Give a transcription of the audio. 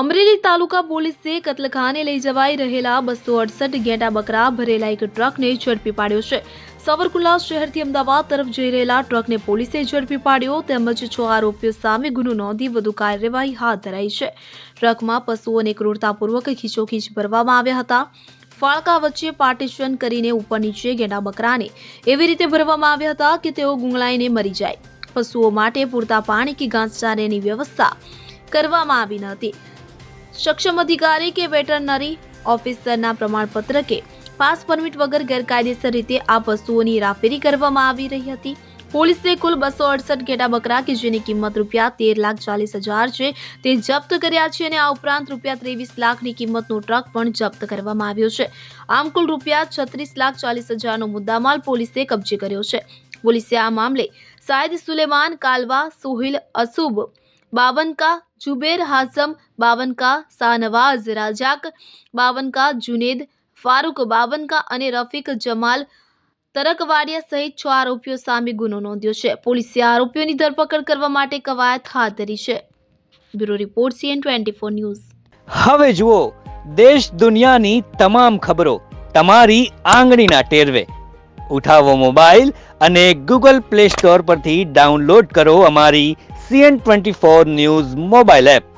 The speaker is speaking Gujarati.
અમરેલી તાલુકા પોલીસે કતલખાને લઈ જવાઈ રહેલા 268 ઘેટા બકરા ભરેલા એક ટ્રકને ઝડપી પાડ્યો છે। સાવરકુંડલા શહેરથી અમદાવાદ તરફ જઈ રહેલા ટ્રકને પોલીસે ઝડપી પાડ્યો તેમજ 6 આરોપીઓ સામે ગુનો નોંધી વધુ કાર્યવાહી હાથ ધરાઈ છે। ટ્રકમાં પશુઓને ક્રૂરતાપૂર્વક ખીચોખીચ ભરવામાં આવ્યા હતા। ફાળકા વચ્ચે પાર્ટીશન કરીને ઉપર નીચે ઘેટા બકરાને એવી રીતે ભરવામાં આવ્યા હતા કે તેઓ ગુંગળાઈને મરી જાય। પશુઓ માટે પૂરતા પાણી કે ઘાસચારાની વ્યવસ્થા કરવામાં આવી ન હતી। સક્ષમ અધિકારી કે વેટરનરી ઓફિસરના પ્રમાણપત્ર કે પાસ પરમિટ વગર ગેરકાયદેસર રીતે આ પશુઓની હેરાફેરી કરવામાં આવી રહી હતી। પોલીસે કુલ 268 ઘેટા બકરા કે જેની કિંમત ₹13,40,000 છે તે જપ્ત કર્યા છે અને આ ઉપરાંત ₹23 લાખની કિંમતનો ટ્રક પણ જપ્ત કરવામાં આવ્યો છે। આમ કુલ ₹36,40,000નો મુદ્દામાલ પોલીસે કબજે કર્યો છે। પોલીસે આ મામલે સાયદ સુલેમાન કાલવા, સોહિલ અસુબ 52 का, जुबेर हासम 52 का, शाहनवाज राजाक 52 का, जुनेद फारूक 52 का અને રફીક જમાલ તરકવાડિયા સહિત 6 આરોપીઓ સામે ગુનો નોંધ્યો છે। પોલીસે આરોપીઓની ધરપકડ કરવા માટે કવાયત હાથ ધરી છે। Bureau report CN24 news. હવે જુઓ દેશ દુનિયાની તમામ ખબરો તમારી આંગળીના ટેરવે। ઉઠાવો મોબાઈલ અને Google Play Store પરથી ડાઉનલોડ કરો અમારી CN24 ન્યૂઝ મોબાઈલ એપ।